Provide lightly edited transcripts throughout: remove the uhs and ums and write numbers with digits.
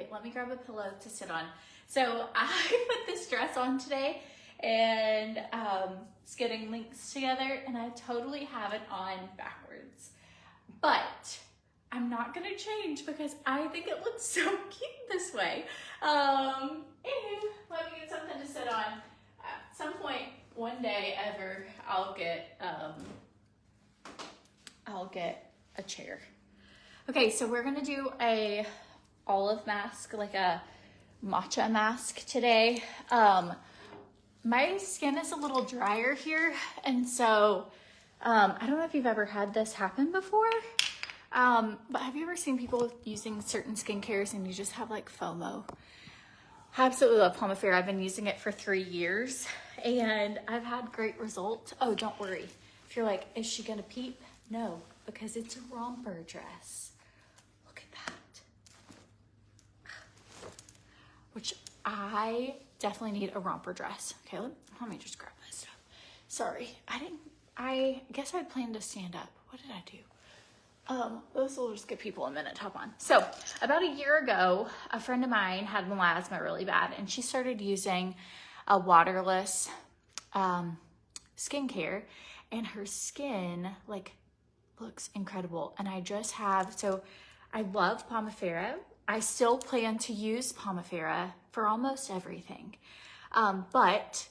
wait, let me grab a pillow to sit on. So I put this dress on today and it's getting links together, and I totally have it on backwards. But I'm not gonna change because I think it looks so cute this way. Anywho, let me get something to sit on. At some point, one day ever, I'll get a chair. Okay, so we're gonna do a olive mask, like a matcha mask today. My skin is a little drier here, and so I don't know if you've ever had this happen before, but have you ever seen people using certain skincares and you just have like FOMO? I absolutely love Pomifera. I've been using it for 3 years and I've had great results. Oh, don't worry. If you're like, is she gonna peep? No, because it's a romper dress. Look at that. Which I definitely need a romper dress. Okay, let me just grab this stuff. Sorry, I guess I had planned to stand up. What did I do? This will just give people a minute to hop on. So about a year ago, a friend of mine had melasma really bad, and she started using a waterless skincare, and her skin like looks incredible. And I just have, so I love Pomifera. I still plan to use Pomifera for almost everything. But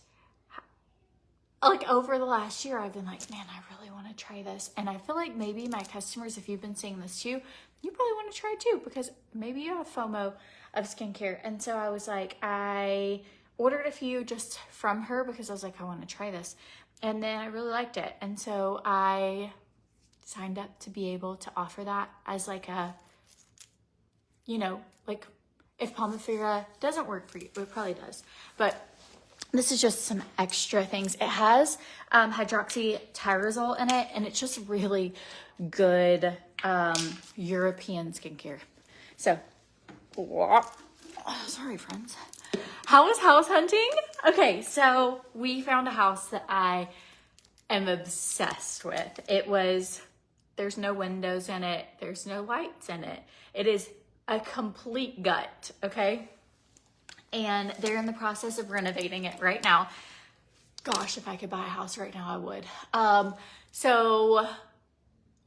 like over the last year, I've been like, man, I really want to try this. And I feel like maybe my customers, if you've been seeing this too, you probably want to try too, because maybe you have FOMO of skincare. And so I was like, I ordered a few just from her because I was like, I want to try this. And then I really liked it. And so I signed up to be able to offer that as like a, you know, like if Pomifera doesn't work for you, it probably does. But this is just some extra things. It has hydroxytyrosol in it, and it's just really good European skincare. So, sorry friends. How was house hunting? Okay, so we found a house that I am obsessed with. There's no windows in it. There's no lights in it. It is a complete gut, okay? And they're in the process of renovating it right now. Gosh, if I could buy a house right now, I would. So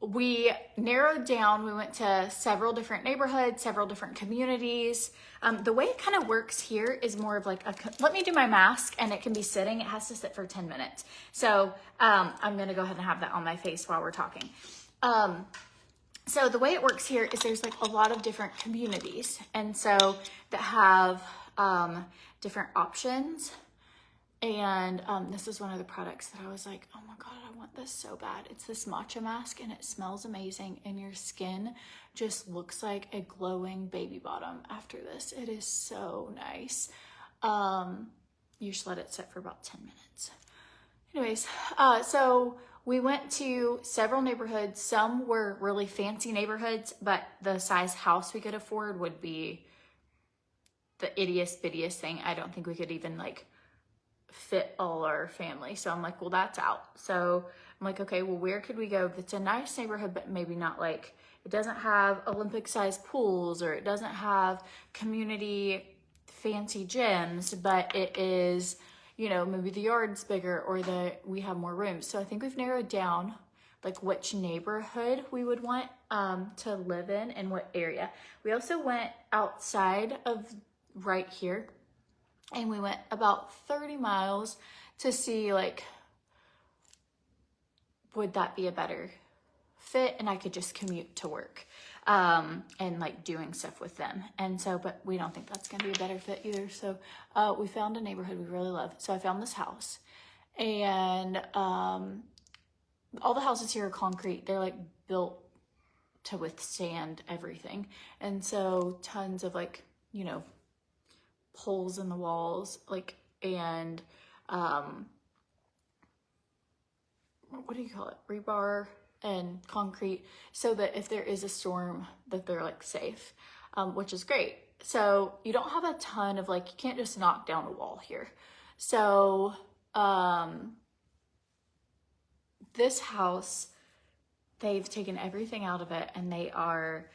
we narrowed down, we went to several different neighborhoods, several different communities. The way it kind of works here is more of like, let me do my mask, and it can be sitting. It has to sit for 10 minutes. So I'm gonna go ahead and have that on my face while we're talking. So the way it works here is there's like a lot of different communities, and so that have different options. And this is one of the products that I was like, oh my God, I want this so bad. It's this matcha mask, and it smells amazing, and your skin just looks like a glowing baby bottom after this. It is so nice. You should let it sit for about 10 minutes. Anyways, so we went to several neighborhoods. Some were really fancy neighborhoods, but the size house we could afford would be the ittiest bittiest thing. I don't think we could even like fit all our family. So I'm like, well, that's out. So I'm like, okay, well, where could we go that's a nice neighborhood, but maybe not like, it doesn't have Olympic sized pools, or it doesn't have community fancy gyms, but it is, you know, maybe the yard's bigger, or we have more rooms. So I think we've narrowed down like which neighborhood we would want to live in and what area. We also went outside of right here, and we went about 30 miles to see like, would that be a better fit, and I could just commute to work and like doing stuff with them. And so, but we don't think that's gonna be a better fit either. So we found a neighborhood we really love. So I found this house, and all the houses here are concrete. They're like built to withstand everything. And so tons of like, you know, holes in the walls, like, and what do you call it? Rebar and concrete, so that if there is a storm that they're like safe, which is great. So you don't have a ton of like, you can't just knock down a wall here. So this house, they've taken everything out of it, and they are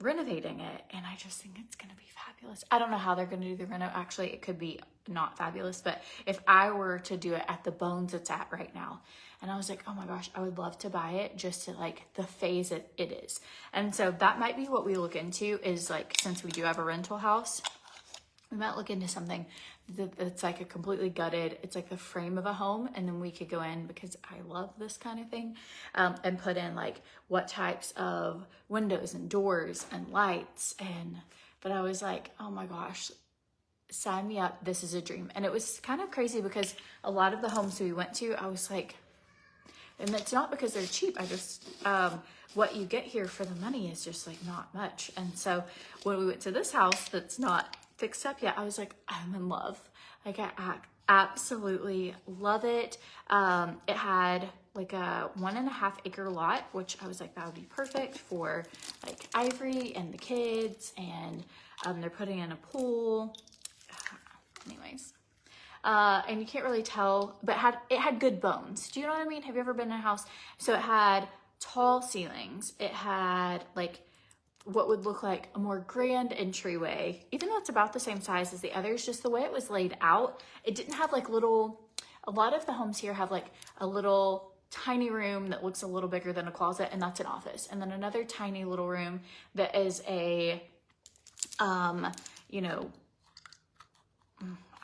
renovating it, and I just think it's gonna be fabulous. I don't know how they're gonna do the reno. Actually, it could be not fabulous, but if I were to do it at the bones it's at right now, and I was like, oh my gosh, I would love to buy it just to like the phase it is. And so that might be what we look into, is like, since we do have a rental house, we might look into something that's like a completely gutted, it's like the frame of a home, and then we could go in, because I love this kind of thing, and put in like what types of windows and doors and lights. But I was like, oh my gosh, sign me up, this is a dream. And it was kind of crazy because a lot of the homes we went to, I was like, and it's not because they're cheap, I just, what you get here for the money is just like not much. And so when we went to this house that's not fixed up yet, I was like, I'm in love. Like I absolutely love it. It had like a 1.5 acre lot, which I was like, that would be perfect for like Ivory and the kids. And they're putting in a pool. Anyways, and you can't really tell, but it had good bones. Do you know what I mean? Have you ever been in a house? So it had tall ceilings. It had like what would look like a more grand entryway, even though it's about the same size as the others. Just the way it was laid out, it didn't have like little, a lot of the homes here have like a little tiny room that looks a little bigger than a closet, and that's an office. And then another tiny little room that is a, you know,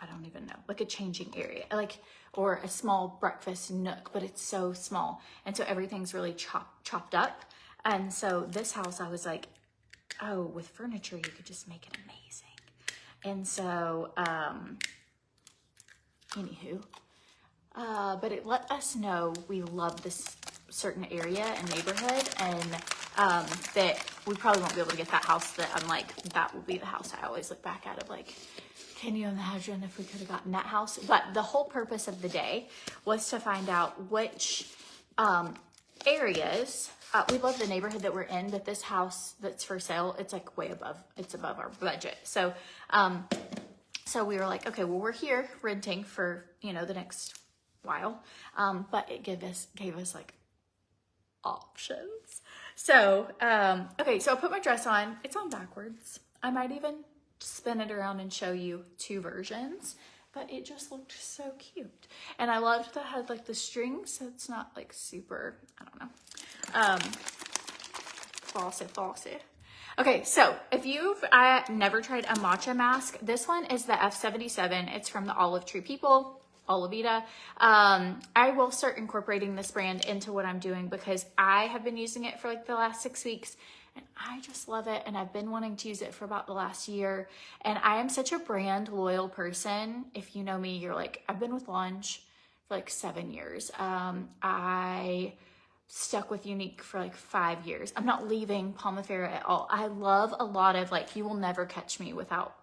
I don't even know, like a changing area, like, or a small breakfast nook, but it's so small. And so everything's really chopped up. And so this house, I was like, oh, with furniture, you could just make it amazing. And so, anywho, but it let us know we love this certain area and neighborhood, and that we probably won't be able to get that house. That I'm like, that will be the house I always look back at of like, can you imagine if we could have gotten that house? But the whole purpose of the day was to find out which areas, we love the neighborhood that we're in, but this house that's for sale, it's like way above, it's above our budget. So, so we were like, okay, well, we're here renting for, you know, the next while. But it gave us like options. So, okay, so I'll put my dress on. It's on backwards. I might even spin it around and show you 2 versions, but it just looked so cute. And I loved that it had like the strings, so it's not like super, I don't know, flossy. Okay, so if you've never tried a matcha mask, this one is the F77. It's from the Olive Tree people, Olivita. I will start incorporating this brand into what I'm doing because I have been using it for like the last 6 weeks, and I just love it. And I've been wanting to use it for about the last year. And I am such a brand loyal person. If you know me, you're like, I've been with Lunch for like 7 years. I stuck with Unique for like 5 years. I'm not leaving Palmifera at all. I love a lot of like, you will never catch me without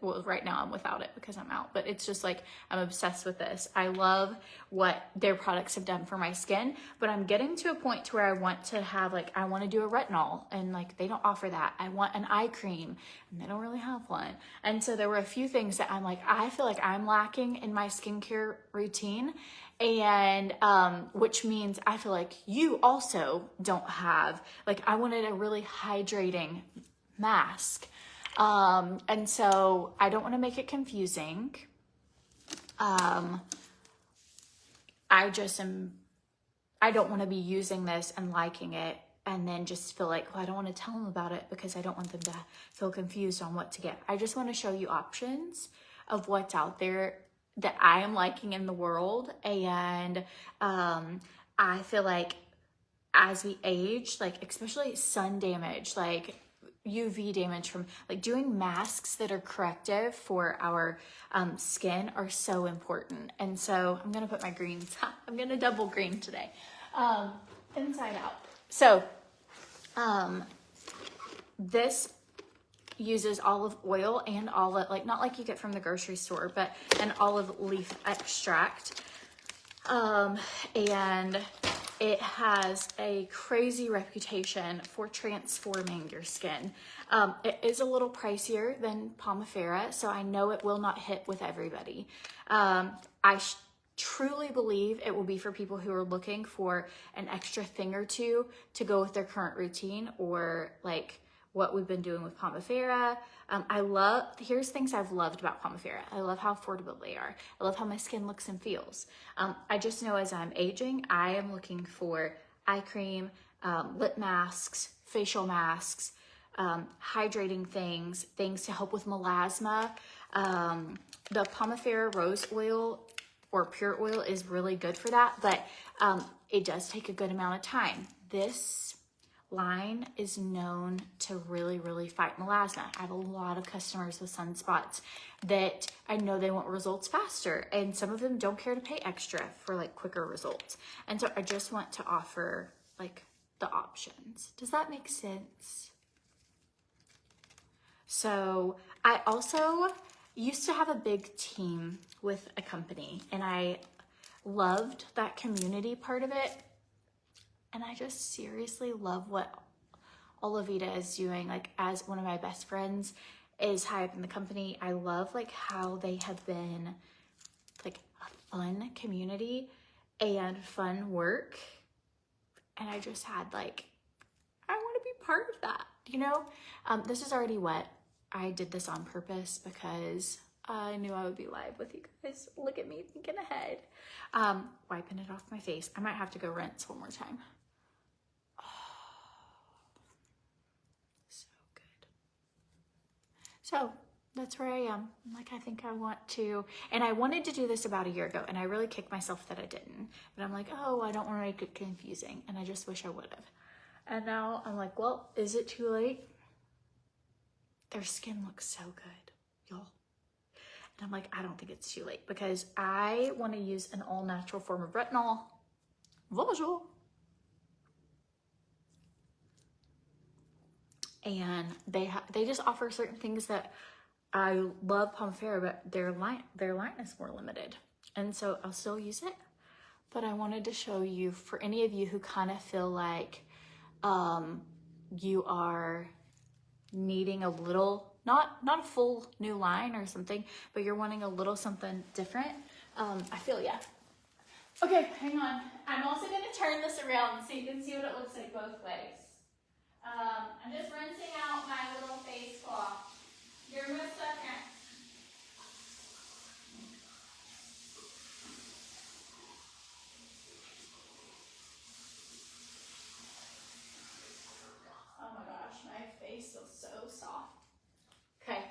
well, right now I'm without it because I'm out, but it's just like, I'm obsessed with this. I love what their products have done for my skin, but I'm getting to a point to where I want to have like, I want to do a retinol, and like, they don't offer that. I want an eye cream, and they don't really have one. And so there were a few things that I'm like, I feel like I'm lacking in my skincare routine. And, which means I feel like you also don't have, like, I wanted a really hydrating mask. And so I don't want to make it confusing. I don't want to be using this and liking it and then just feel like, well, I don't want to tell them about it because I don't want them to feel confused on what to get. I just want to show you options of what's out there that I am liking in the world. And, I feel like as we age, like, especially sun damage, like UV damage from like doing masks that are corrective for our skin are so important. And so I'm gonna put my greens, I'm gonna double green today, inside out. So this uses olive oil and olive, like not like you get from the grocery store, but an olive leaf extract. And it has a crazy reputation for transforming your skin. It is a little pricier than Palmifera, so I know it will not hit with everybody. I truly believe it will be for people who are looking for an extra thing or two to go with their current routine, or like what we've been doing with Pomifera. Here's things I've loved about Pomifera. I love how affordable they are. I love how my skin looks and feels. I just know as I'm aging, I am looking for eye cream, lip masks, facial masks, hydrating things to help with melasma. The Pomifera rose oil or pure oil is really good for that, but it does take a good amount of time. This line is known to really, really fight melasma. I have a lot of customers with sunspots that I know they want results faster, and some of them don't care to pay extra for like quicker results. And so I just want to offer like the options. Does that make sense? So I also used to have a big team with a company, and I loved that community part of it. And I just seriously love what Olavita is doing. Like, as one of my best friends is high up in the company, I love like how they have been like a fun community and fun work. And I just had like, I want to be part of that, you know? This is already wet. I did this on purpose because I knew I would be live with you guys. Look at me thinking ahead. Wiping it off my face. I might have to go rinse one more time. Oh, so good. So that's where I am. Like, I think I want to, and I wanted to do this about a year ago, and I really kicked myself that I didn't. But I'm like, oh, I don't want to make it confusing, and I just wish I would have. And now I'm like, well, is it too late? Their skin looks so good, y'all. And I'm like, I don't think it's too late, because I want to use an all-natural form of retinol. Bonjour. And they just offer certain things that I love Pomifera, but their line is more limited. And so I'll still use it, but I wanted to show you, for any of you who kind of feel like you are needing a little, not a full new line or something, but you're wanting a little something different. I feel ya. Okay, hang on. I'm also gonna turn this around so you can see what it looks like both ways. I'm just rinsing out my little face cloth. Give me a second. Oh my gosh, my face feels so soft. Okay.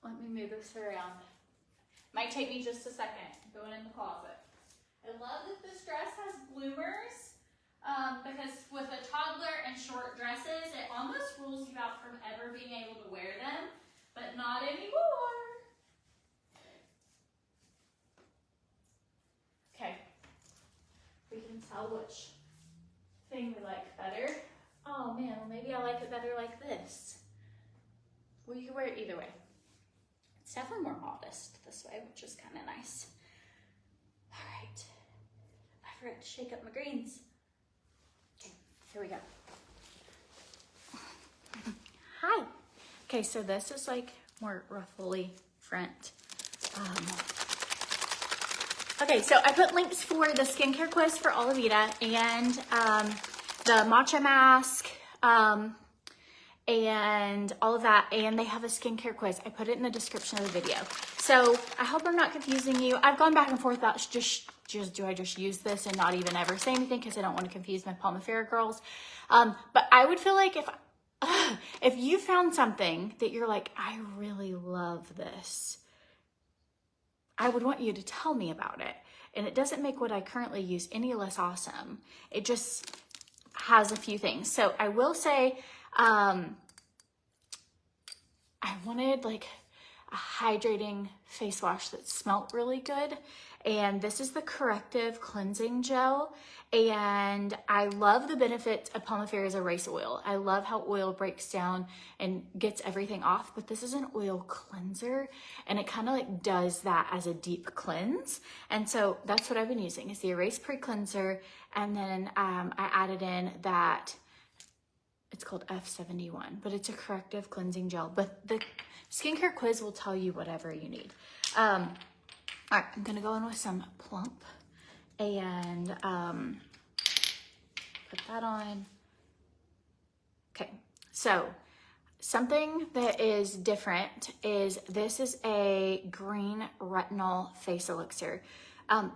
Let me move this around. Might take me just a second. Going in the closet. I love that this dress has bloomers, because with a toddler and short dresses, it almost rules you out from ever being able to wear them, but not anymore. Okay. We can tell which thing we like better. Oh man, well maybe I like it better like this. Well, you can wear it either way. It's definitely more modest this way, which is kind of nice. All right. I forgot to shake up my greens. Okay, here we go. Hi. Okay, so this is like more ruffly front. Okay, so I put links for the skincare quiz for Olavita and the matcha mask, and all of that, and they have a skincare quiz. I put it in the description of the video. So I hope I'm not confusing you. I've gone back and forth about do I just use this and not even ever say anything, because I don't want to confuse my Pomifera girls. But I would feel like if you found something that you're like, I really love this, I would want you to tell me about it. And it doesn't make what I currently use any less awesome. It just has a few things. So I will say, I wanted like a hydrating face wash that smelled really good. And this is the Corrective Cleansing Gel. And I love the benefits of Pomifera's Erase Oil. I love how oil breaks down and gets everything off, but this is an oil cleanser, and it kind of like does that as a deep cleanse. And so that's what I've been using, is the Erase Pre-Cleanser. And then I added in that, it's called F71, but it's a corrective cleansing gel. But the skincare quiz will tell you whatever you need. All right, I'm gonna go in with some Plump and put that on. Okay, so something that is different is this is a green retinol face elixir.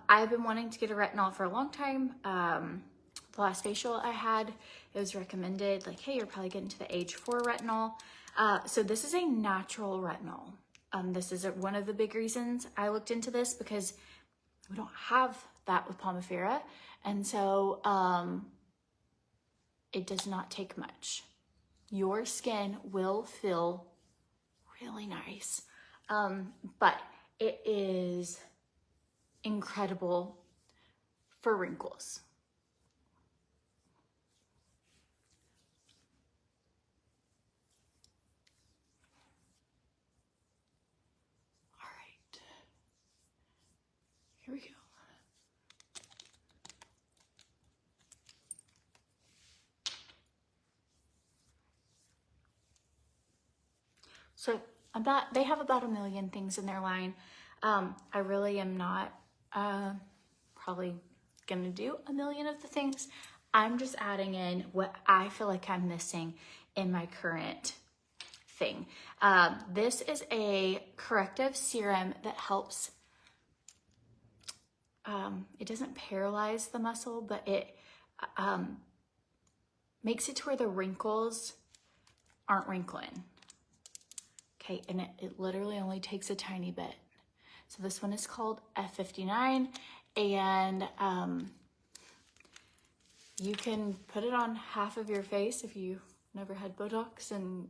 I've been wanting to get a retinol for a long time. The last facial I had, it was recommended like, hey, you're probably getting to the age 4 retinol. So this is a natural retinol. This is one of the big reasons I looked into this, because we don't have that with Pomifera. And so it does not take much. Your skin will feel really nice, but it is incredible for wrinkles. All right, here we go. So they have about 1 million things in their line. I really am not probably gonna do 1 million of the things. I'm just adding in what I feel like I'm missing in my current thing. This is a corrective serum that helps, it doesn't paralyze the muscle, but it makes it to where the wrinkles aren't wrinkling. Okay, and it literally only takes a tiny bit. So this one is called F59, and you can put it on half of your face if you've never had Botox, and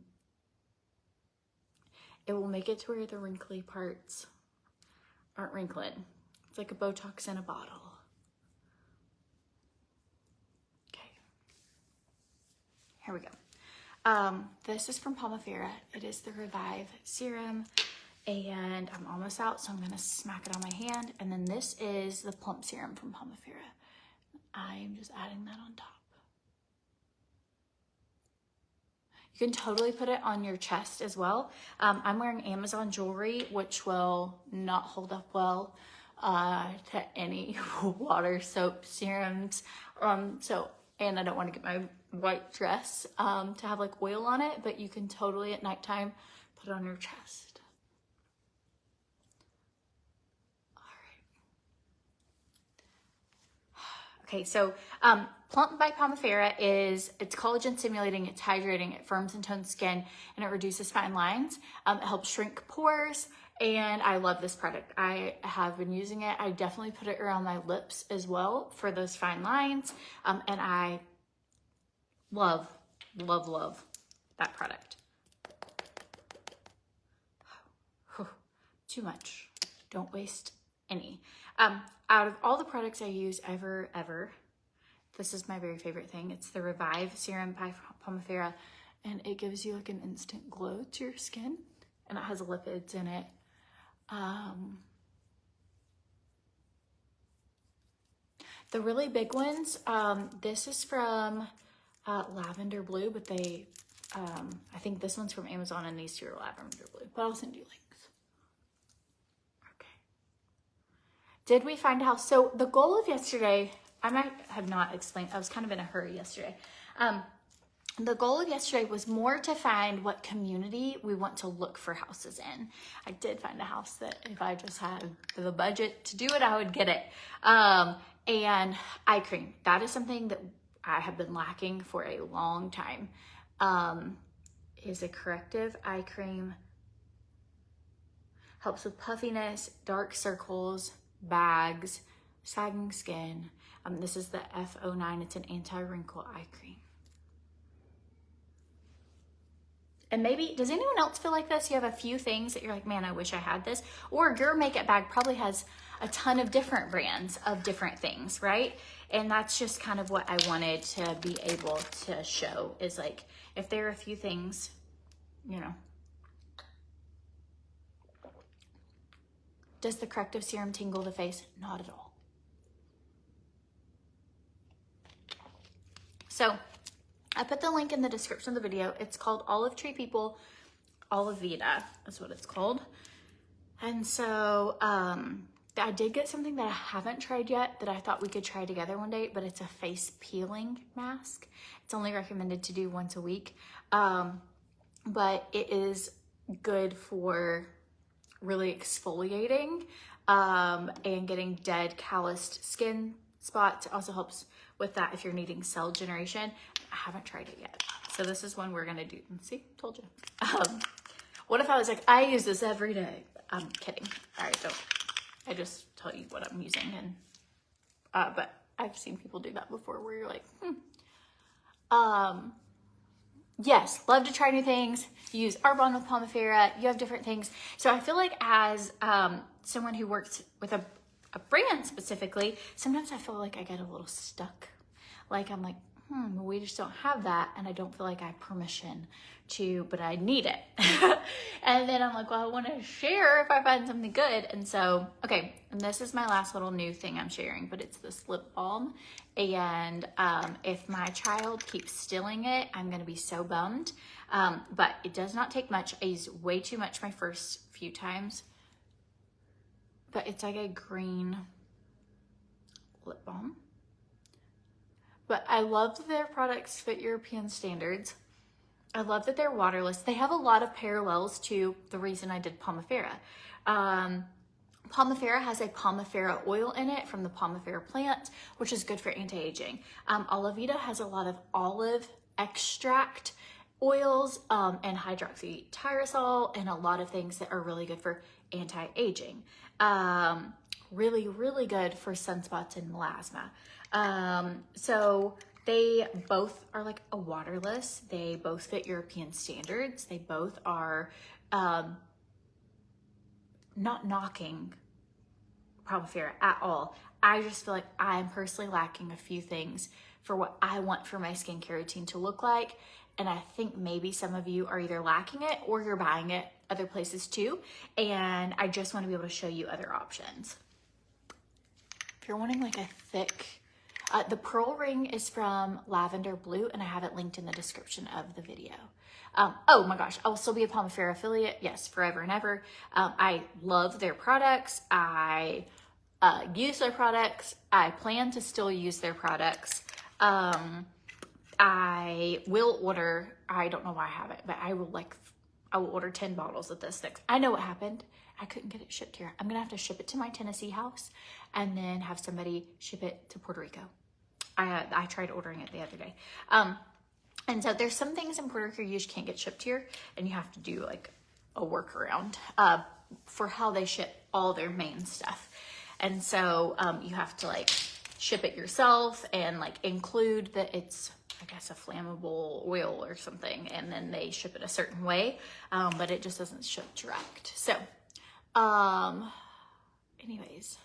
it will make it to where the wrinkly parts aren't wrinkling. It's like a Botox in a bottle. Okay, here we go. This is from Pomifera. It is the Revive Serum, and I'm almost out, so I'm gonna smack it on my hand. And then this is the Plump Serum from Pomifera. I'm just adding that on top. You can totally put it on your chest as well. I'm wearing Amazon jewelry, which will not hold up well to any water, soap, serums. And I don't want to get my white dress to have like oil on it, but you can totally at nighttime put it on your chest. All right. Okay, so Plump by Pomifera it's collagen stimulating, it's hydrating, it firms and tones skin, and it reduces fine lines. It helps shrink pores, and I love this product. I have been using it. I definitely put it around my lips as well for those fine lines, and I love, love, love that product. Too much. Don't waste any. Out of all the products I use ever, this is my very favorite thing. It's the Revive Serum by Pomifera, and it gives you like an instant glow to your skin, and it has lipids in it. The really big ones, this is from Lavender Blue, but I think this one's from Amazon and these two are Lavender Blue, but I'll send you links. Okay. Did we find a house? So the goal of yesterday, I might have not explained, I was kind of in a hurry yesterday. The goal of yesterday was more to find what community we want to look for houses in. I did find a house that if I just had the budget to do it, I would get it. And eye cream, that is something that I have been lacking for a long time. Is a corrective eye cream. Helps with puffiness, dark circles, bags, sagging skin. This is the F09, it's an anti-wrinkle eye cream. And maybe, does anyone else feel like this? You have a few things that you're like, man, I wish I had this. Or your makeup bag probably has a ton of different brands of different things, right? And that's just kind of what I wanted to be able to show, is like, if there are a few things, you know. Does the corrective serum tingle the face? Not at all. So I put the link in the description of the video. It's called Olive Tree People, Olive Vita is what it's called. And so I did get something that I haven't tried yet that I thought we could try together one day, but it's a face peeling mask. It's only recommended to do once a week, but it is good for really exfoliating and getting dead calloused skin spots. It also helps with that if you're needing cell generation. I haven't tried it yet. So this is one we're gonna do. See, told you. What if I was like, I use this every day? I'm kidding. All right, don't. I just tell you what I'm using, and but I've seen people do that before where you're like, yes, love to try new things. Use Arbonne with Pomifera. You have different things. So I feel like as someone who works with a brand specifically, sometimes I feel like I get a little stuck. Like I'm like, we just don't have that, and I don't feel like I have permission to, but I need it. And then I'm like, well, I want to share if I find something good. And so, okay, and this is my last little new thing I'm sharing, but it's this lip balm. And if my child keeps stealing it, I'm gonna be so bummed. But it does not take much. I used way too much my first few times, but it's like a green lip balm. But I love that their products fit European standards. I love that they're waterless. They have a lot of parallels to the reason I did Pomifera. Pomifera has a Pomifera oil in it from the Pomifera plant, which is good for anti-aging. Olavita has a lot of olive extract oils and hydroxytyrosol and a lot of things that are really good for anti-aging. Really, really good for sunspots and melasma. So they both are like a waterless. They both fit European standards. They both are not knocking Pomifera at all. I just feel like I'm personally lacking a few things for what I want for my skincare routine to look like. And I think maybe some of you are either lacking it or you're buying it other places too. And I just want to be able to show you other options. If you're wanting like a thick, the pearl ring is from Lavender Blue, and I have it linked in the description of the video. Oh my gosh, I will still be a Pomifera affiliate. Yes, forever and ever. I love their products. I use their products. I plan to still use their products. I will order, I don't know why I haven't, but I will order 10 bottles of this next. I know what happened. I couldn't get it shipped here. I'm gonna have to ship it to my Tennessee house and then have somebody ship it to Puerto Rico. I tried ordering it the other day. And so there's some things in Puerto Rico you just can't get shipped here, and you have to do like a workaround for how they ship all their main stuff. And so you have to like ship it yourself and like include that it's, I guess, a flammable oil or something, and then they ship it a certain way, but it just doesn't ship direct. So anyways,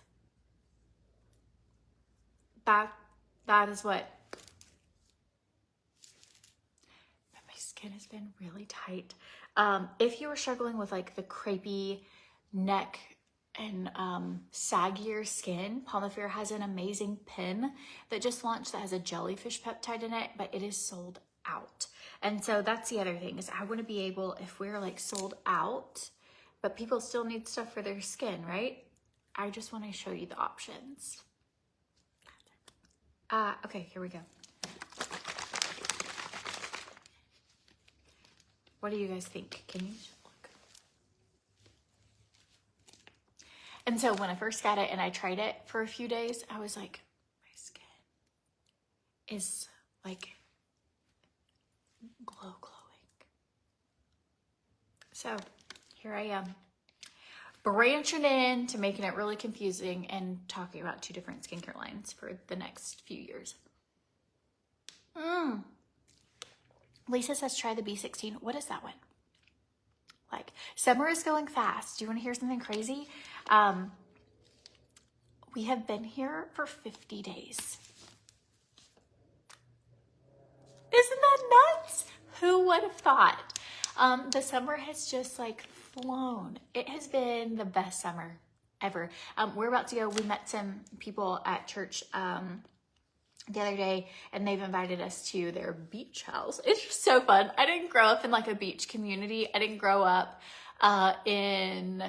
that is what my skin has been really tight. If you were struggling with like the crepey neck and saggier skin, Pomifera has an amazing pen that just launched that has a jellyfish peptide in it, but it is sold out. And so that's the other thing, is I want to be able, if we're like sold out, but people still need stuff for their skin, right? I just want to show you the options. Okay, here we go. What do you guys think? Can you look? And so when I first got it and I tried it for a few days, I was like, my skin is like glowing. So here I am, branching in to making it really confusing and talking about 2 different skincare lines for the next few years. Lisa says, try the B16. What is that one? Like, summer is going fast. Do you want to hear something crazy? We have been here for 50 days. Isn't that nuts? Who would have thought? The summer has just like flown. It has been the best summer ever. We're about to go. We met some people at church the other day, and they've invited us to their beach house. It's just so fun. I didn't grow up in like a beach community. I didn't grow up in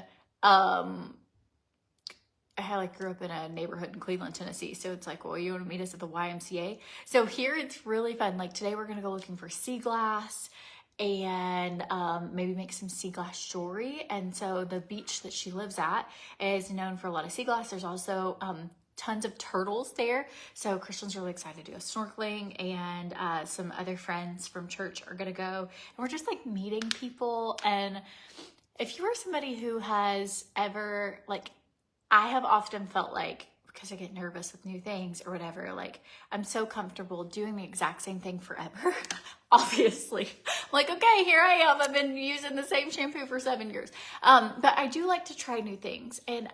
I like grew up in a neighborhood in Cleveland, Tennessee. So it's like, well, you want to meet us at the YMCA? So here it's really fun. Like today we're going to go looking for sea glass and maybe make some sea glass jewelry. And so the beach that she lives at is known for a lot of sea glass. There's also tons of turtles there. So Christian's really excited to go snorkeling, and some other friends from church are going to go. And we're just like meeting people. And if you are somebody who has ever, like, I have often felt like, because I get nervous with new things or whatever, like I'm so comfortable doing the exact same thing forever. Obviously, like, okay, here I am. I've been using the same shampoo for 7 years. But I do like to try new things. And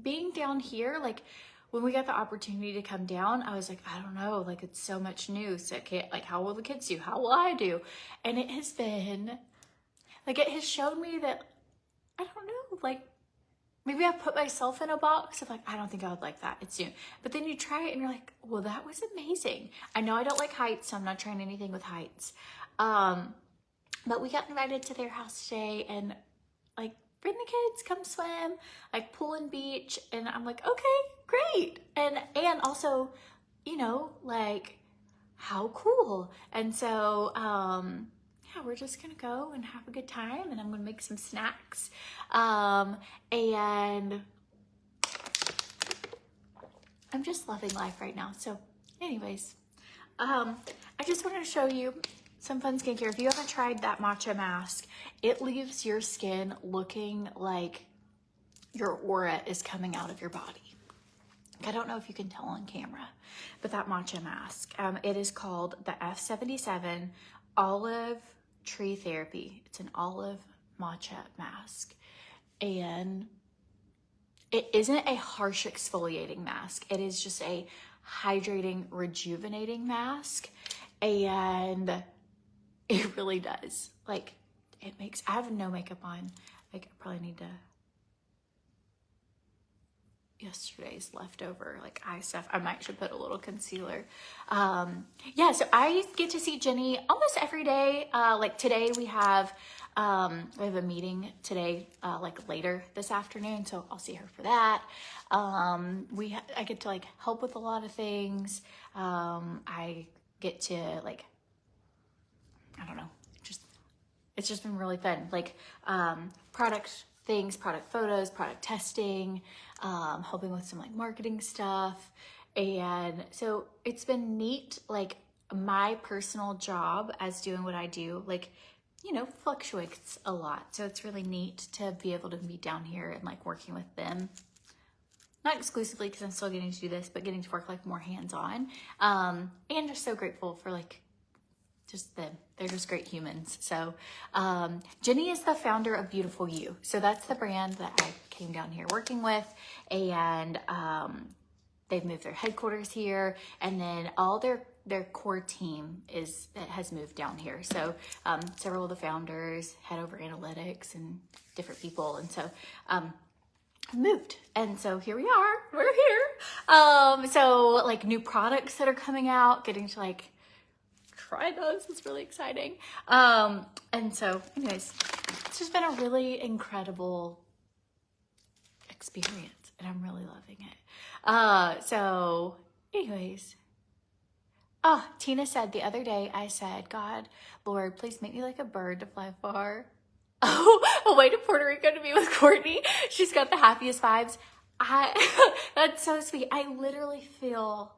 being down here, like when we got the opportunity to come down, I was like, I don't know, like it's so much new. So like, how will the kids do? How will I do? And it has been, like, it has shown me that, I don't know, like, maybe I put myself in a box of like, I don't think I would like that. It's new. But then you try it and you're like, well, that was amazing. I know I don't like heights, so I'm not trying anything with heights. But we got invited to their house today and like, bring the kids, come swim, like pool and beach. And I'm like, okay, great. And also, you know, like how cool. And so, yeah, we're just gonna go and have a good time, and I'm gonna make some snacks. And I'm just loving life right now. So anyways, I just wanted to show you some fun skincare. If you haven't tried that matcha mask, it leaves your skin looking like your aura is coming out of your body. I don't know if you can tell on camera, but that matcha mask, it is called the F77 Olive Tree Therapy. It's an olive matcha mask, and it isn't a harsh exfoliating mask. It is just a hydrating, rejuvenating mask, and it really does. Like, it makes, I have no makeup on. Like, I probably need to, yesterday's leftover like eye stuff. I might should put a little concealer. Yeah, so I get to see Jenny almost every day. Like today we have a meeting today, like later this afternoon, so I'll see her for that. I get to like help with a lot of things. I get to like, I don't know, it's just been really fun. Like product things, product photos, product testing, helping with some like marketing stuff. And so it's been neat. Like my personal job as doing what I do, like, you know, fluctuates a lot. So it's really neat to be able to be down here and like working with them. Not exclusively because I'm still getting to do this, but getting to work like more hands-on. And just so grateful for like just them. They're just great humans. So Jenny is the founder of Beautiful You. So that's the brand that I came down here working with. And they've moved their headquarters here. And then all their core team has moved down here. So several of the founders, head over analytics and different people. And so moved. And so here we are. We're here. So like new products that are coming out, getting to like try those is really exciting. And so anyways, it's just been a really incredible experience and I'm really loving it. So anyways, Tina said the other day, I said, God, Lord, please make me like a bird to fly far. Oh, away to Puerto Rico to be with Courtney. She's got the happiest vibes. That's so sweet. I literally feel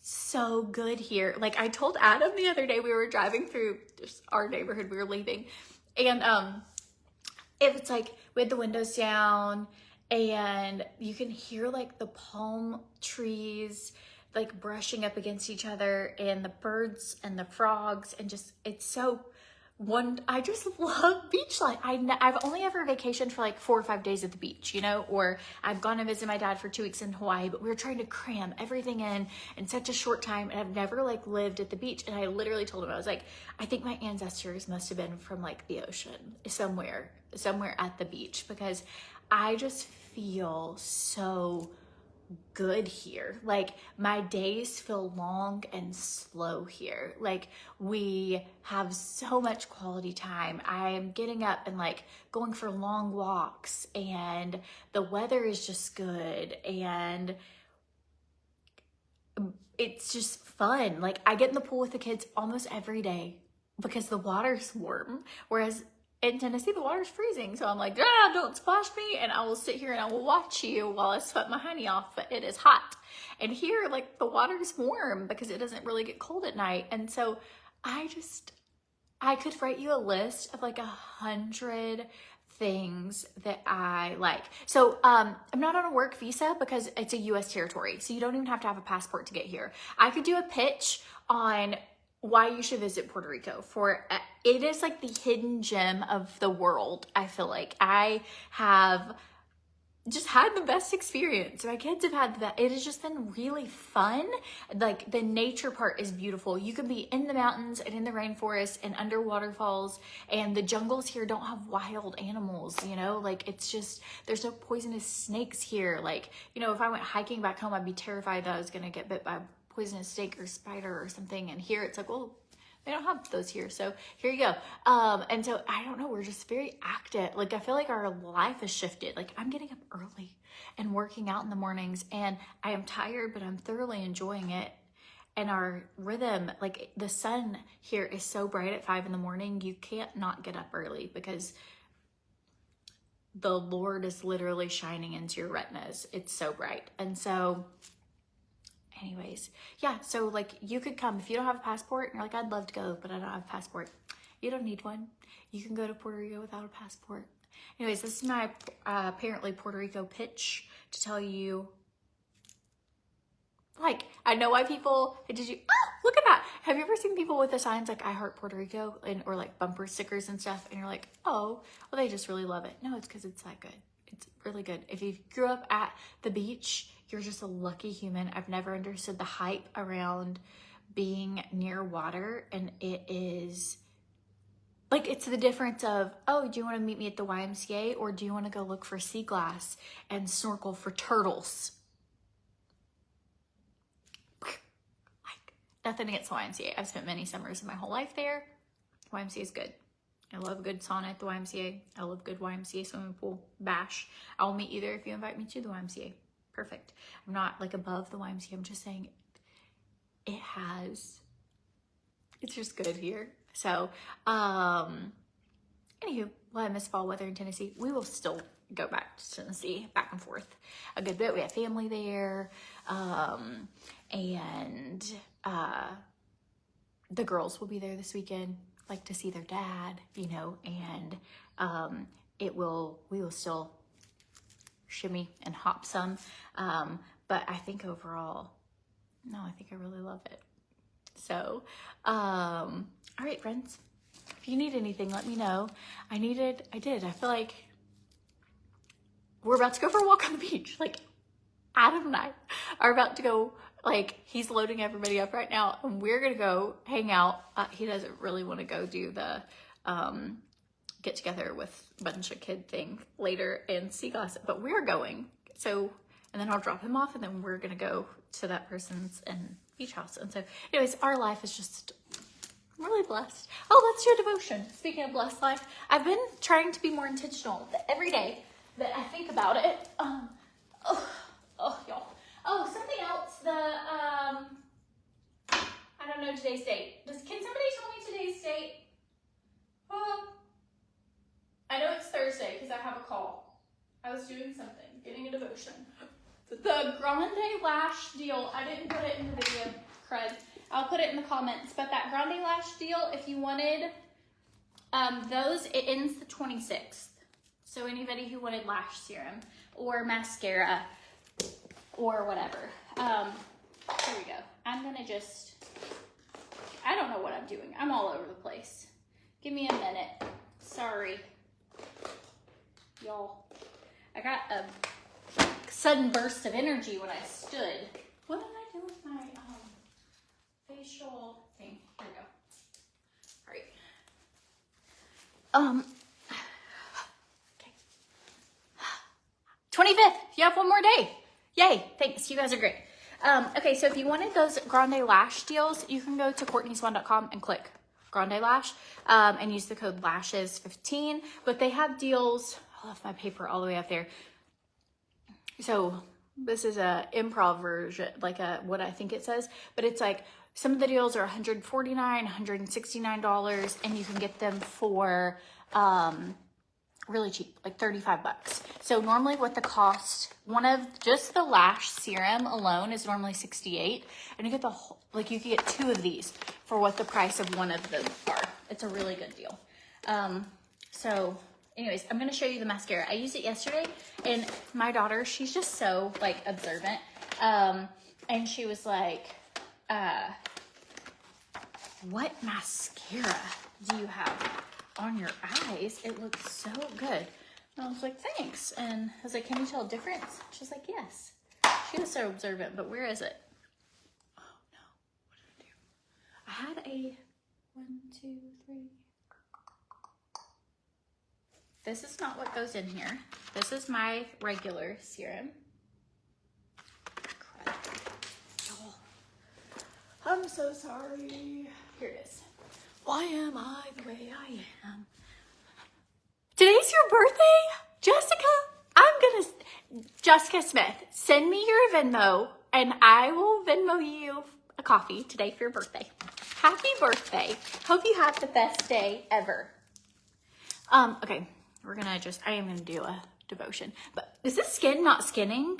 so good here. Like I told Adam the other day, we were driving through just our neighborhood, we were leaving, and it was like we had the windows down and you can hear like the palm trees like brushing up against each other and the birds and the frogs, and just it's so I just love beach life. I've only ever vacationed for like 4 or 5 days at the beach, you know, or I've gone to visit my dad for 2 weeks in Hawaii, but we were trying to cram everything in such a short time. And I've never like lived at the beach. And I literally told him, I was like, I think my ancestors must have been from like the ocean somewhere at the beach, because I just feel so good here. Like my days feel long and slow here. Like we have so much quality time. I am getting up and like going for long walks, and the weather is just good, and it's just fun. Like I get in the pool with the kids almost every day because the water's warm. Whereas in Tennessee, the water's freezing. So I'm like, ah, don't splash me. And I will sit here and I will watch you while I sweat my honey off, but it is hot. And here, like the water's warm because it doesn't really get cold at night. And so I could write you a list of like 100 things that I like. So I'm not on a work visa because it's a US territory. So you don't even have to have a passport to get here. I could do a pitch on why you should visit Puerto Rico. It is like the hidden gem of the world. I feel like I have just had the best experience. My kids have had the best. It has just been really fun. Like the nature part is beautiful. You can be in the mountains and in the rainforest and under waterfalls, and the jungles here don't have wild animals, you know, like it's just, there's no poisonous snakes here. Like, you know, if I went hiking back home, I'd be terrified that I was going to get bit by a poisonous snake or spider or something. And here it's like, well, they don't have those here. So here you go. And so I don't know, we're just very active. Like I feel like our life has shifted. Like I'm getting up early and working out in the mornings, and I am tired, but I'm thoroughly enjoying it. And our rhythm, like the sun here is so bright at 5 in the morning, you can't not get up early because the Lord is literally shining into your retinas. It's so bright. And so anyways, yeah, so like you could come if you don't have a passport and you're like, I'd love to go, but I don't have a passport. You don't need one. You can go to Puerto Rico without a passport. Anyways, this is my apparently Puerto Rico pitch to tell you, like, I know why people, look at that. Have you ever seen people with the signs like I heart Puerto Rico or like bumper stickers and stuff, and you're like, oh, well, they just really love it. No, it's because it's that good. It's really good. If you grew up at the beach, you're just a lucky human. I've never understood the hype around being near water. And it is like, it's the difference of, oh, do you want to meet me at the YMCA, or do you want to go look for sea glass and snorkel for turtles? Like, nothing against the YMCA. I've spent many summers of my whole life there. YMCA is good. I love a good sauna at the YMCA. I love good YMCA swimming pool bash. I will meet you there if you invite me to the YMCA. Perfect. I'm not like above the YMCA. I'm just saying it's just good here. So, anywho, well, I miss fall weather in Tennessee. We will still go back to Tennessee, back and forth a good bit. We have family there. And the girls will be there this weekend, like to see their dad, you know, and we will still shimmy and hop some. But I think overall, no, I think I really love it. So, all right, friends, if you need anything, let me know. I did. I feel like we're about to go for a walk on the beach. Like Adam and I are about to go, like he's loading everybody up right now, and we're going to go hang out. He doesn't really want to go do the, get together with a bunch of kid thing later and see gossip, but we're going. So, and then I'll drop him off, and then we're gonna go to that person's beach house. And so anyways, our life is just really blessed. Oh, let's do a devotion. Speaking of blessed life, I've been trying to be more intentional that every day that I think about it. Y'all. Oh, something else. I don't know today's date. Can somebody tell me today's date? I know it's Thursday because I have a call. I was doing something, getting a devotion. The Grande Lash deal, I didn't put it in the video, crud. I'll put it in the comments, but that Grande Lash deal, if you wanted those, it ends the 26th. So anybody who wanted lash serum or mascara or whatever. Here we go. I'm gonna I don't know what I'm doing. I'm all over the place. Give me a minute. Sorry. Y'all, I got a sudden burst of energy when I stood. What did I do with my facial thing? Here we go. All right. Okay. 25th. You have one more day. Yay, thanks. You guys are great. Okay, so if you wanted those Grande Lash deals, you can go to CourtneySwan.com and click Grande Lash and use the code LASHES15. But they have deals. I left my paper all the way up there. So this is a improv version, like what I think it says, but it's like some of the deals are $149, $169, and you can get them for really cheap, like 35 bucks. So normally what the cost, one of just the lash serum alone is normally 68, and you get the whole, like you can get 2 of these for what the price of one of them are. It's a really good deal. So anyways, I'm going to show you the mascara. I used it yesterday, and my daughter, she's just so like observant. And she was like, what mascara do you have on your eyes? It looks so good. And I was like, thanks. And I was like, can you tell a difference? She's like, yes. She was so observant, but where is it? Oh no, what did I do? I had a 1, 2, 3. This is not what goes in here. This is my regular serum. Crap. Oh, I'm so sorry. Here it is. Why am I the way I am? Today's your birthday? Jessica, Jessica Smith, send me your Venmo and I will Venmo you a coffee today for your birthday. Happy birthday. Hope you have the best day ever. Okay. I am gonna do a devotion, but is this skin not skinning?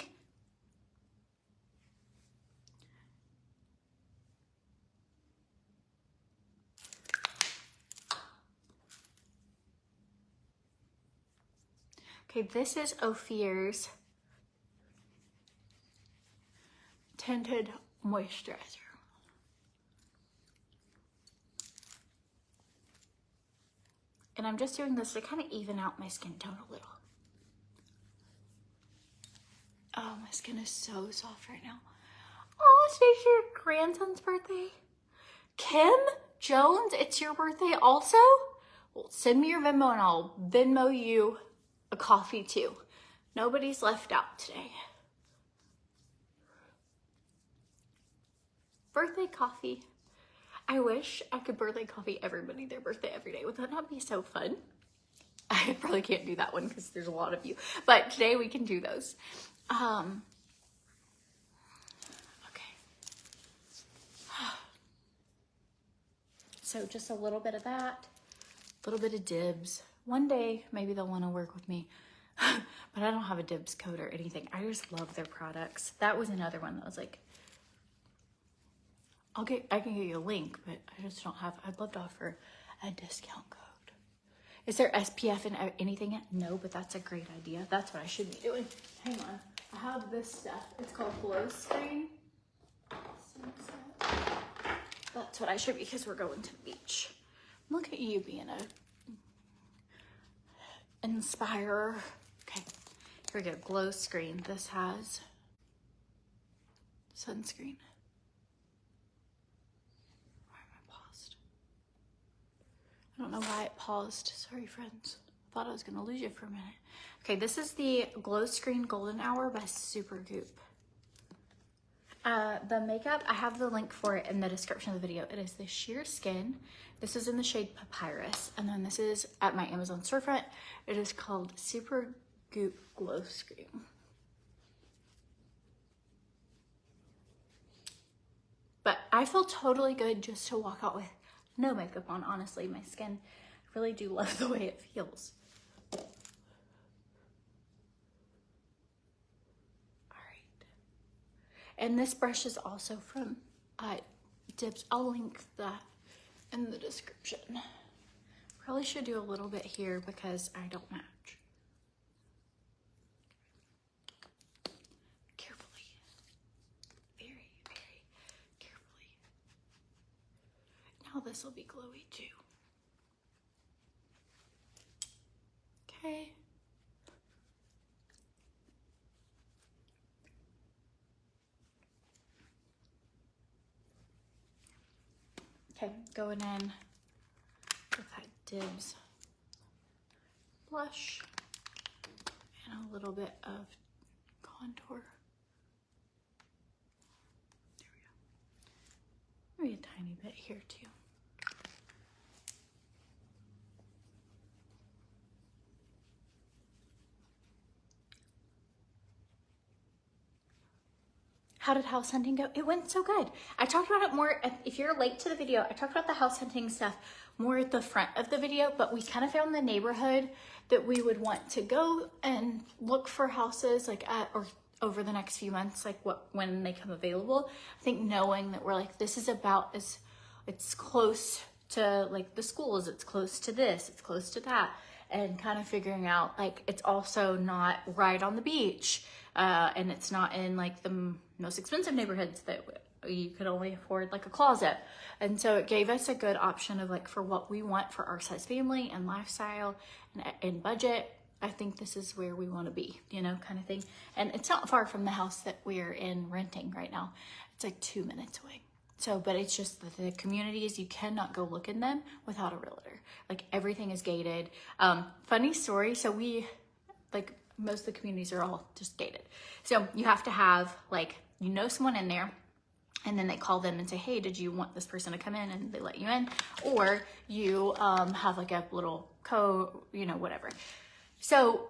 Okay, this is Ophir's Tinted Moisturizer. And I'm just doing this to kind of even out my skin tone a little. Oh, my skin is so soft right now. Oh, today's your grandson's birthday. Kim Jones, it's your birthday also? Well, send me your Venmo and I'll Venmo you a coffee too. Nobody's left out today. Birthday coffee. I wish I could birthday coffee everybody their birthday every day. Would that not be so fun? I probably can't do that one because there's a lot of you. But today we can do those. Okay. So just a little bit of that. A little bit of Dibs. One day, maybe they'll want to work with me. But I don't have a Dibs code or anything. I just love their products. That was another one that was like, I can give you a link, but I just don't have, I'd love to offer a discount code. Is there SPF in anything? No, but that's a great idea. That's what I should be doing. Hang on. I have this stuff. It's called Glow Screen. That's what I should be because we're going to the beach. Look at you being a inspirer. Okay, here we go. Glow Screen. This has sunscreen. I don't know why it paused. Sorry, friends. Thought I was gonna lose you for a minute. Okay, this is the Glow Screen Golden Hour by Supergoop. The makeup, I have the link for it in the description of the video. It is the Sheer Skin. This is in the shade Papyrus. And then this is at my Amazon storefront. It is called Supergoop Glow Screen. But I feel totally good just to walk out with no makeup on, honestly. My skin, I really do love the way it feels. All right. And this brush is also from Dibs. I'll link that in the description. Probably should do a little bit here because I don't match. Carefully. Very, very carefully. Now this will be glowy too. Okay. Okay, going in with that Dibs blush and a little bit of contour. maybe a tiny bit here too. How did house hunting go? It went so good. I talked about it more, if you're late to the video, I talked about the house hunting stuff more at the front of the video, but we kind of found the neighborhood that we would want to go and look for houses like at, or over the next few months, like when they come available. I think knowing that we're like, this is about as, it's close to like the schools, it's close to this, it's close to that, and kind of figuring out like, it's also not right on the beach. And it's not in like the most expensive neighborhoods that you could only afford like a closet. And so it gave us a good option of like for what we want for our size family and lifestyle and budget. I think this is where we want to be, you know, kind of thing. And it's not far from the house that we're in renting right now. It's like 2 minutes away. So, but it's just the communities, you cannot go look in them without a realtor. Like everything is gated. Funny story. So we like, most of the communities are all just gated. So you have to have like, you know, someone in there, and then they call them and say, hey, did you want this person to come in? And they let you in, or you have like a little code, you know, whatever. So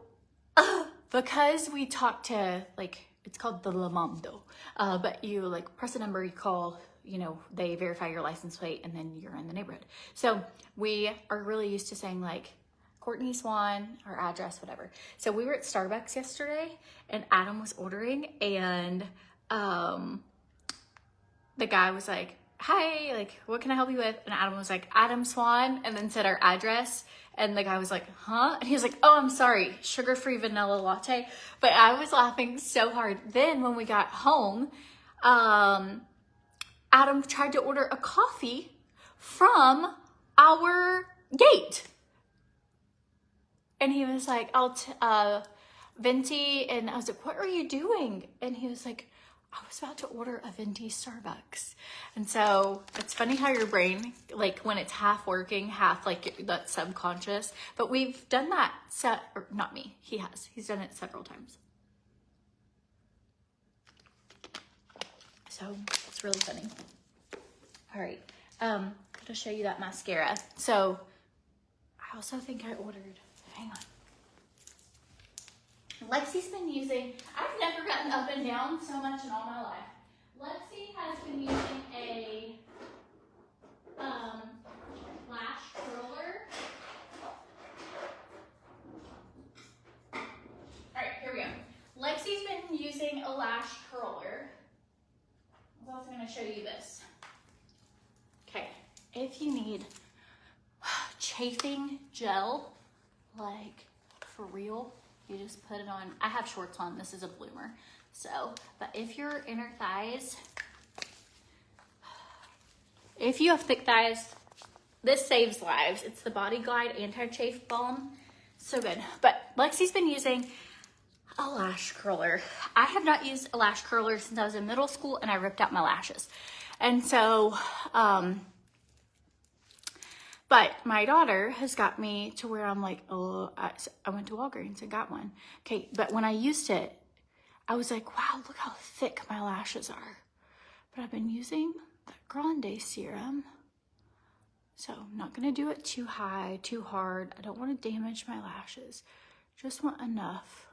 because we talked to like, it's called the Lamando, but you like press a number, you call, you know, they verify your license plate, and then you're in the neighborhood. So we are really used to saying like, Courtney Swan, our address, whatever. So we were at Starbucks yesterday, and Adam was ordering, and the guy was like, hi, like, what can I help you with? And Adam was like, Adam Swan, and then said our address. And the guy was like, huh? And he was like, oh, I'm sorry, sugar-free vanilla latte. But I was laughing so hard. Then when we got home, Adam tried to order a coffee from our gate. And he was like, venti, and I was like, what are you doing? And he was like, I was about to order a venti Starbucks. And so it's funny how your brain, like when it's half working, half like that's subconscious. But we've done that, or not me, he's done it several times. So it's really funny. All right, I'm gonna show you that mascara. So I also think I ordered, hang on. Lexi's been using, I've never gotten up and down so much in all my life. Lexi has been using a lash curler. All right, here we go. Lexi's been using a lash curler. I was also going to show you this. Okay, if you need chafing gel, like for real, you just put it on. I have shorts on, this is a bloomer. So, but if your inner thighs, if you have thick thighs, this saves lives. It's the Body Glide Anti-Chafe Balm. So good. But Lexi's been using a lash curler. I have not used a lash curler since I was in middle school, and I ripped out my lashes. And so, but my daughter has got me to where I'm like, oh, I went to Walgreens and got one. Okay, but when I used it, I was like, wow, look how thick my lashes are. But I've been using the Grande serum. So I'm not gonna do it too high, too hard. I don't wanna damage my lashes. Just want enough.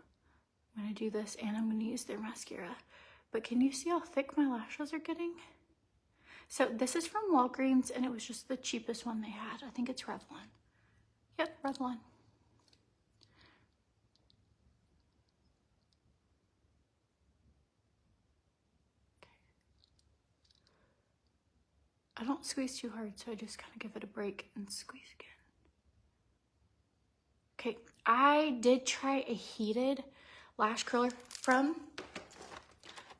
I'm gonna do this, and I'm gonna use their mascara. But can you see how thick my lashes are getting? So this is from Walgreens, and it was just the cheapest one they had. I think it's Revlon. Yep, Revlon. Okay. I don't squeeze too hard, so I just kind of give it a break and squeeze again. Okay, I did try a heated lash curler from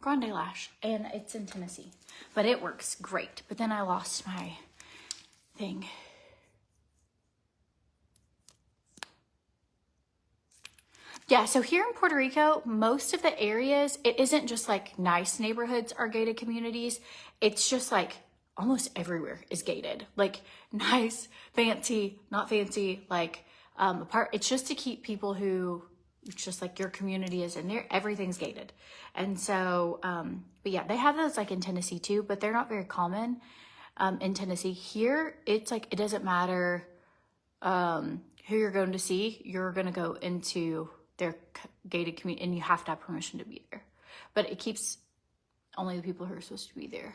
Grande Lash, and it's in Tennessee. But it works great. But then I lost my thing. Yeah, so here in Puerto Rico, most of the areas, it isn't just like nice neighborhoods are gated communities. It's just like almost everywhere is gated. Like nice, fancy, not fancy, like apart. It's just to keep people who, it's just like your community is in there, everything's gated. And so, but yeah, they have those like in Tennessee too, but they're not very common. in Tennessee. Here, it's like, it doesn't matter who you're going to see. You're going to go into their gated community and you have to have permission to be there. But it keeps only the people who are supposed to be there.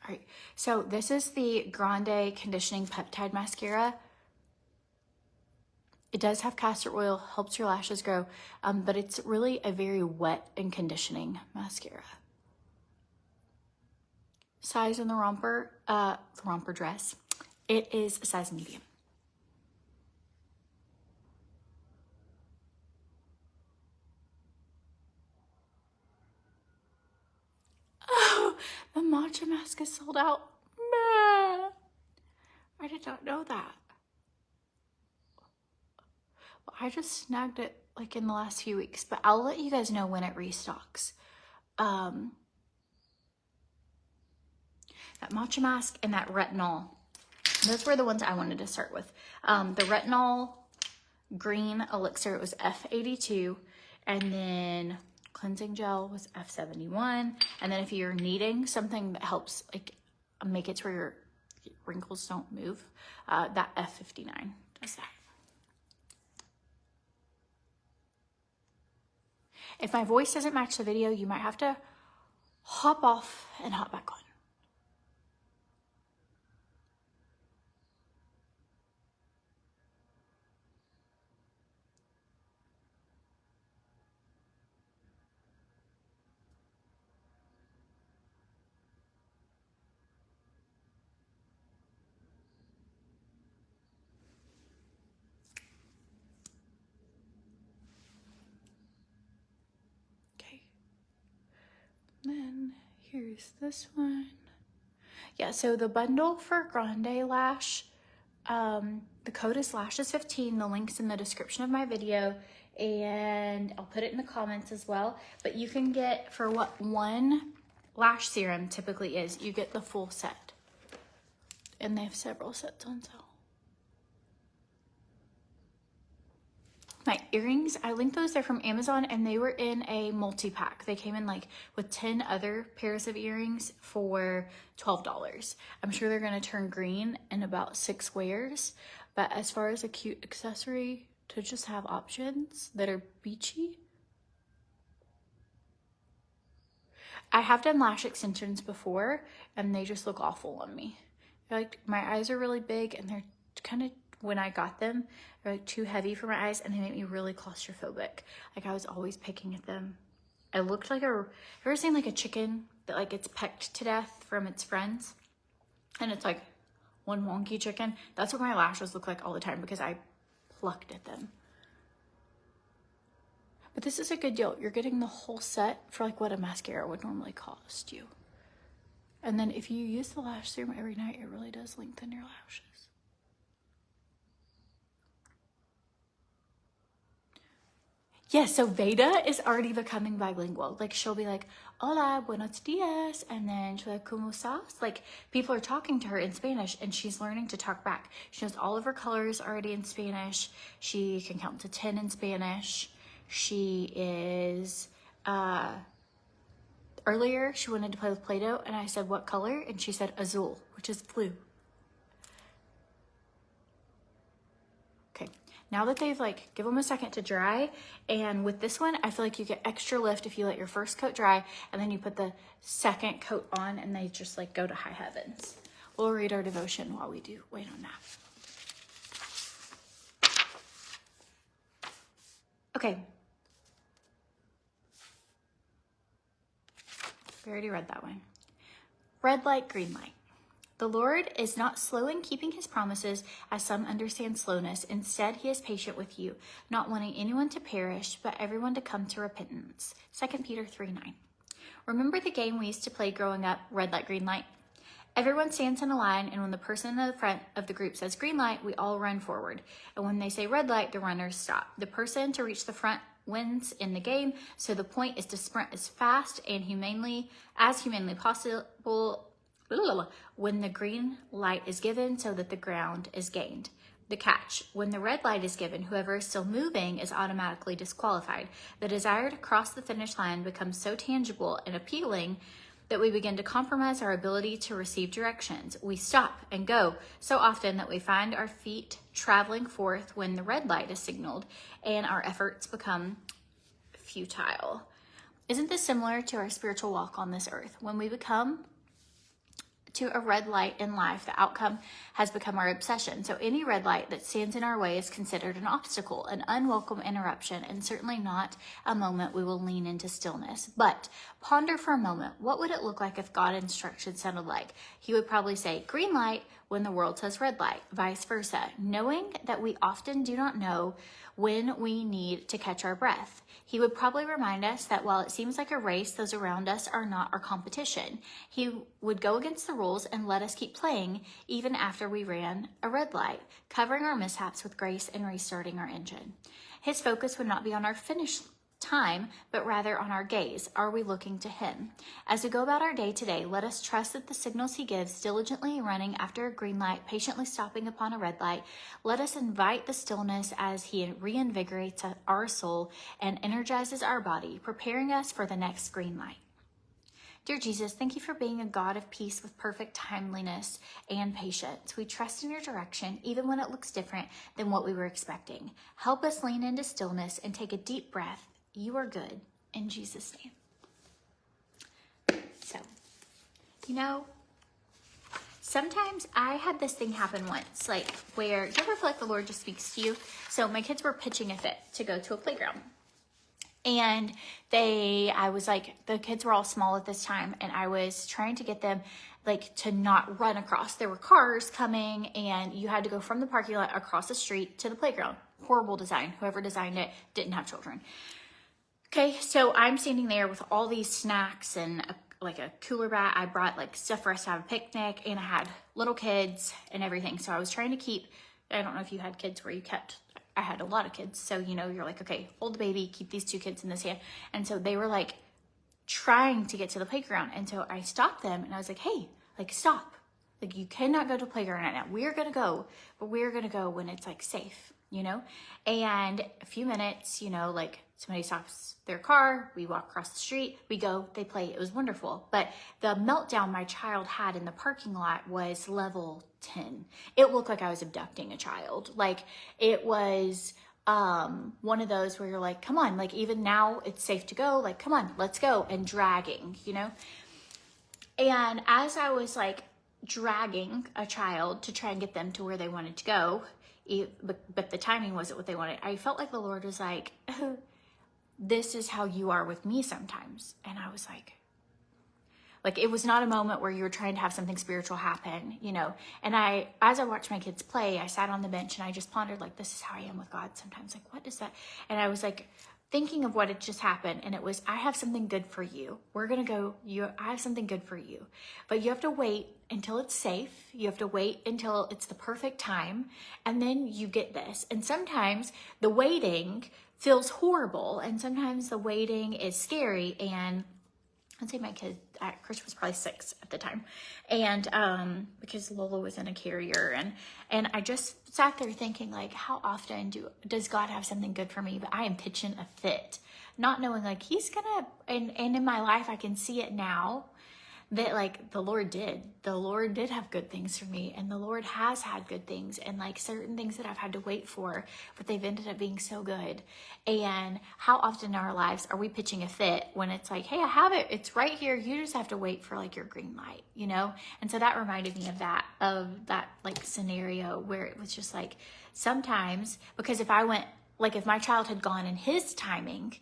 All right, so this is the Grande Conditioning Peptide Mascara. It does have castor oil, helps your lashes grow, but it's really a very wet and conditioning mascara. Size in the romper dress, it is a size medium. Oh, the matcha mask is sold out. I did not know that. Well, I just snagged it like in the last few weeks, but I'll let you guys know when it restocks. That matcha mask and that retinol, those were the ones I wanted to start with. The retinol green elixir, it was F82, and then cleansing gel was F71. And then if you're needing something that helps like make it to where your wrinkles don't move, that F59 does that. If my voice doesn't match the video, you might have to hop off and hop back on. Then here's this one. Yeah, so the bundle for Grande Lash, the code is lashes15. The link's in the description of my video, and I'll put it in the comments as well. But you can get, for what one lash serum typically is, you get the full set. And they have several sets on sale. My earrings, I linked those. They're from Amazon, and they were in a multi-pack. They came in like with 10 other pairs of earrings for $12. I'm sure they're gonna turn green in about 6 wears, but as far as a cute accessory to just have options that are beachy. I have done lash extensions before, and they just look awful on me. Like, my eyes are really big, and they're kind of, when I got them, they're like too heavy for my eyes, and they make me really claustrophobic. Like, I was always picking at them. I looked like a, ever seen like a chicken that like gets pecked to death from its friends? And it's like one wonky chicken. That's what my lashes look like all the time because I plucked at them. But this is a good deal. You're getting the whole set for like what a mascara would normally cost you. And then if you use the lash serum every night, it really does lengthen your lashes. Yeah, so Veda is already becoming bilingual. Like, she'll be like, hola, buenos dias, and then she'll be like, ¿cómo estás? Like, people are talking to her in Spanish, and she's learning to talk back. She knows all of her colors already in Spanish. She can count to 10 in Spanish. She is, earlier, she wanted to play with Play-Doh, and I said, what color? And she said, azul, which is blue. Now that they've like, give them a second to dry. And with this one, I feel like you get extra lift if you let your first coat dry and then you put the second coat on and they just like go to high heavens. We'll read our devotion while we do wait on that. Okay. We already read that one. Red light, green light. The Lord is not slow in keeping his promises, as some understand slowness. Instead, he is patient with you, not wanting anyone to perish, but everyone to come to repentance. 2 Peter 3:9. Remember the game we used to play growing up, red light, green light? Everyone stands in a line, and when the person in the front of the group says green light, we all run forward. And when they say red light, the runners stop. The person to reach the front wins in the game, so the point is to sprint as fast and humanely possible when the green light is given so that the ground is gained. The catch: when the red light is given, whoever is still moving is automatically disqualified. The desire to cross the finish line becomes so tangible and appealing that we begin to compromise our ability to receive directions. We stop and go so often that we find our feet traveling forth when the red light is signaled, and our efforts become futile. Isn't this similar to our spiritual walk on this earth? When we become to a red light in life, the outcome has become our obsession. So any red light that stands in our way is considered an obstacle, an unwelcome interruption, and certainly not a moment we will lean into stillness. But ponder for a moment, what would it look like if God's instructions sounded like? He would probably say green light when the world says red light, vice versa, knowing that we often do not know when we need to catch our breath. He would probably remind us that while it seems like a race, those around us are not our competition. He would go against the rules and let us keep playing even after we ran a red light, covering our mishaps with grace and restarting our engine. His focus would not be on our finish time, but rather on our gaze. Are we looking to him? As we go about our day today, let us trust that the signals he gives, diligently running after a green light, patiently stopping upon a red light, let us invite the stillness as he reinvigorates our soul and energizes our body, preparing us for the next green light. Dear Jesus, thank you for being a God of peace with perfect timeliness and patience. We trust in your direction, even when it looks different than what we were expecting. Help us lean into stillness and take a deep breath. You are good, in Jesus' name. So, sometimes I had this thing happen once, like where, you ever feel like the Lord just speaks to you? So my kids were pitching a fit to go to a playground. And the kids were all small at this time, and I was trying to get them to not run across. There were cars coming, and you had to go from the parking lot across the street to the playground. Horrible design. Whoever designed it didn't have children. Okay, so I'm standing there with all these snacks and a cooler bag. I brought stuff for us to have a picnic, and I had little kids and everything. So I was trying to keep, I don't know if you had kids where I had a lot of kids. So, you're like, okay, hold the baby, keep these two kids in this hand. And so they were trying to get to the playground. And so I stopped them and I was like, hey, stop. You cannot go to the playground right now. We're going to go, but we're going to go when it's safe, And a few minutes, somebody stops their car, we walk across the street, we go, they play. It was wonderful. But the meltdown my child had in the parking lot was level 10. It looked like I was abducting a child. It was one of those where you're like, come on, even now it's safe to go. Come on, let's go. And dragging, And as I was dragging a child to try and get them to where they wanted to go, but the timing wasn't what they wanted, I felt like the Lord was like, this is how you are with me sometimes. And I was like, it was not a moment where you were trying to have something spiritual happen, And as I watched my kids play, I sat on the bench and I just pondered, this is how I am with God sometimes. What is that? And I was thinking of what had just happened. And it was, I have something good for you. We're going to go, I have something good for you. But you have to wait until it's safe. You have to wait until it's the perfect time. And then you get this. And sometimes the waiting feels horrible. And sometimes the waiting is scary. And I'd say my kid, Chris was probably 6 at the time. And because Lola was in a carrier. And I just sat there thinking, how often does God have something good for me? But I am pitching a fit, not knowing he's gonna, and in my life, I can see it now that the Lord did have good things for me, and the Lord has had good things, and certain things that I've had to wait for, but they've ended up being so good. And how often in our lives are we pitching a fit when it's hey, I have it, it's right here, you just have to wait for your green light, And so that reminded me of that scenario where it was just sometimes, because if I went, if my child had gone in his timing,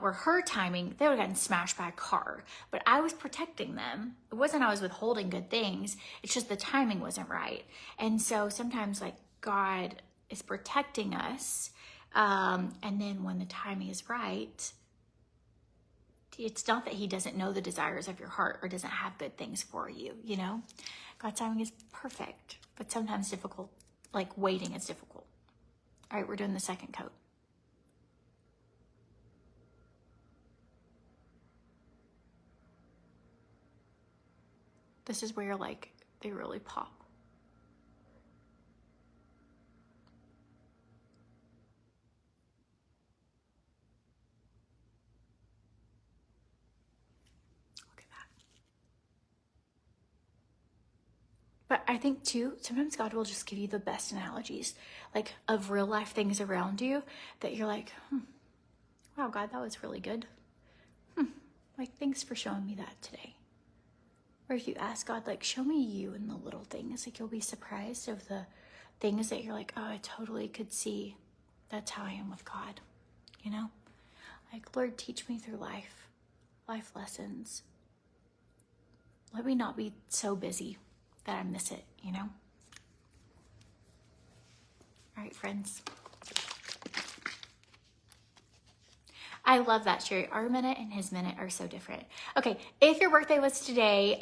or her timing, they would have gotten smashed by a car. But I was protecting them. It wasn't I was withholding good things. It's just the timing wasn't right. And so sometimes God is protecting us. And then when the timing is right, it's not that he doesn't know the desires of your heart or doesn't have good things for you, God's timing is perfect, but sometimes difficult, waiting is difficult. All right, we're doing the second coat. This is where they really pop. But I think too, sometimes God will just give you the best analogies, like of real life things around you that you're like, wow, God, that was really good. Like, thanks for showing me that today. Or if you ask God, like, show me you in the little things, like you'll be surprised of the things that you're like, oh, I totally could see. That's how I am with God, you know? Like, Lord, teach me through life lessons. Let me not be so busy that I miss it, you know? All right, friends. I love that, Sherry. Our minute and his minute are so different. Okay, if your birthday was today,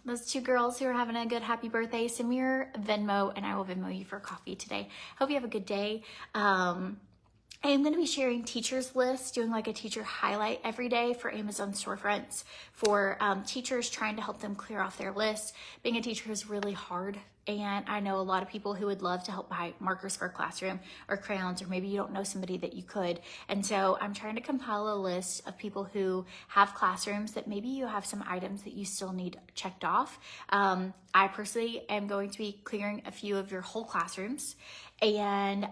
those two girls who are having a good happy birthday, send me your Venmo and I will Venmo you for coffee today. Hope you have a good day. I am going to be sharing teachers lists, doing like a teacher highlight every day for Amazon storefronts for teachers, trying to help them clear off their list. Being a teacher is really hard. And I know a lot of people who would love to help buy markers for a classroom or crayons, or maybe you don't know somebody that you could. And so I'm trying to compile a list of people who have classrooms that maybe you have some items that you still need checked off. I personally am going to be clearing a few of your whole classrooms. And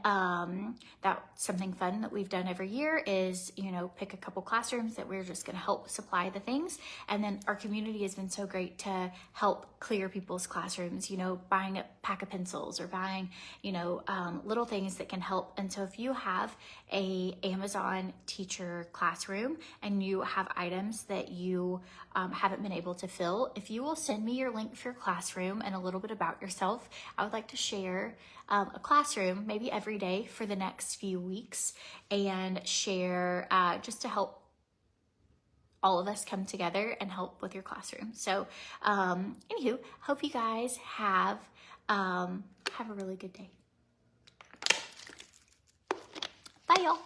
that's something fun that we've done every year is, you know, pick a couple classrooms that we're just going to help supply the things. And then our community has been so great to help clear people's classrooms, you know, buying a pack of pencils or buying, you know, little things that can help. And so if you have a Amazon teacher classroom and you have items that you haven't been able to fill, if you will send me your link for your classroom and a little bit about yourself, I would like to share a classroom maybe every day for the next few weeks and share just to help all of us come together and help with your classroom. So anywho, hope you guys have a really good day. Bye y'all.